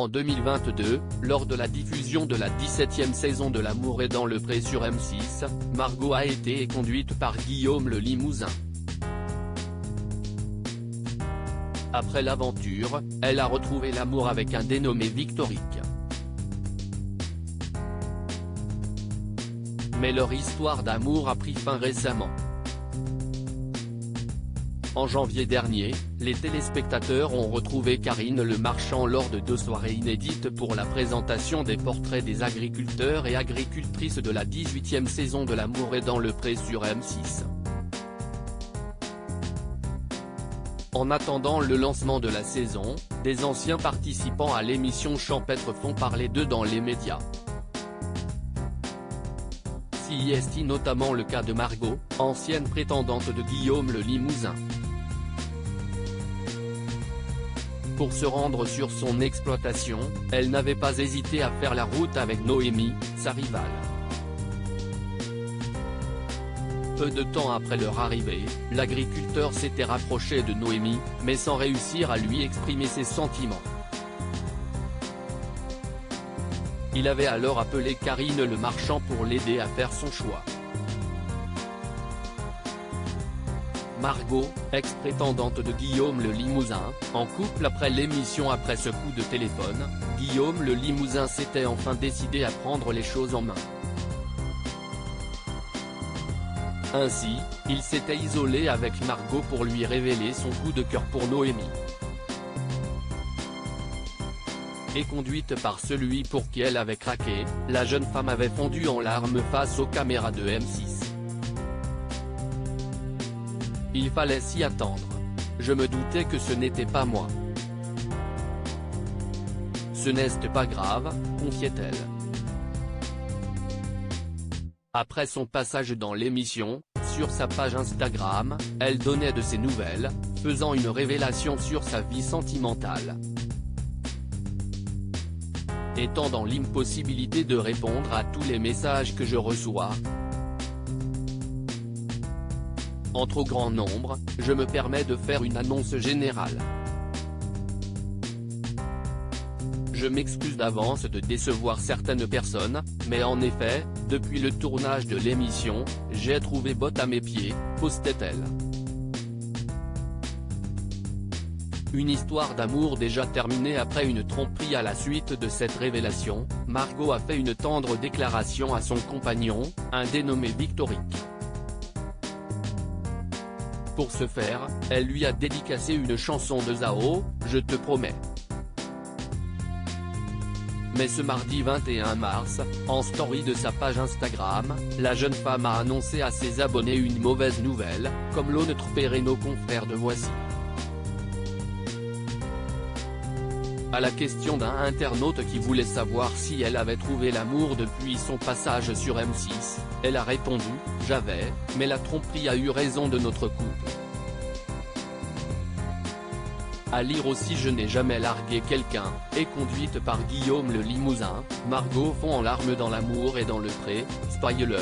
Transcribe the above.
En 2022, lors de la diffusion de la 17e saison de L'amour est dans le pré sur M6, Margot a été conduite par Guillaume le Limousin. Après l'aventure, elle a retrouvé l'amour avec un dénommé Victorique. Mais leur histoire d'amour a pris fin récemment. En janvier dernier, les téléspectateurs ont retrouvé Karine Le Marchand lors de 2 soirées inédites pour la présentation des portraits des agriculteurs et agricultrices de la 18e saison de L'amour est dans le pré sur M6. En attendant le lancement de la saison, des anciens participants à l'émission champêtre font parler d'eux dans les médias. Est notamment le cas de Margot, ancienne prétendante de Guillaume le Limousin. Pour se rendre sur son exploitation, elle n'avait pas hésité à faire la route avec Noémie, sa rivale. Peu de temps après leur arrivée, l'agriculteur s'était rapproché de Noémie, mais sans réussir à lui exprimer ses sentiments. Il avait alors appelé Karine Le Marchand pour l'aider à faire son choix. Margot, ex-prétendante de Guillaume le Limousin, en couple après l'émission. Après ce coup de téléphone, Guillaume le Limousin s'était enfin décidé à prendre les choses en main. Ainsi, il s'était isolé avec Margot pour lui révéler son coup de cœur pour Noémie. Et conduite par celui pour qui elle avait craqué, la jeune femme avait fondu en larmes face aux caméras de M6. Il fallait s'y attendre. Je me doutais que ce n'était pas moi. Ce n'est pas grave, confiait-elle. Après son passage dans l'émission, sur sa page Instagram, elle donnait de ses nouvelles, faisant une révélation sur sa vie sentimentale. Étant dans l'impossibilité de répondre à tous les messages que je reçois en trop grand nombre, je me permets de faire une annonce générale. Je m'excuse d'avance de décevoir certaines personnes, mais en effet, depuis le tournage de l'émission, j'ai trouvé botte à mes pieds, postait-elle. Une histoire d'amour déjà terminée après une tromperie. À la suite de cette révélation, Margot a fait une tendre déclaration à son compagnon, un dénommé Victorique. Pour ce faire, elle lui a dédicacé une chanson de Zao, Je te promets. Mais ce mardi 21 mars, en story de sa page Instagram, la jeune femme a annoncé à ses abonnés une mauvaise nouvelle, comme l'ont trempé nos confrères de Voici. À la question d'un internaute qui voulait savoir si elle avait trouvé l'amour depuis son passage sur M6, elle a répondu « J'avais, mais la tromperie a eu raison de notre couple ». À lire aussi Je n'ai jamais largué quelqu'un, et conduite par Guillaume le Limousin, Margot fond en larmes dans L'amour est dans le pré, spoiler.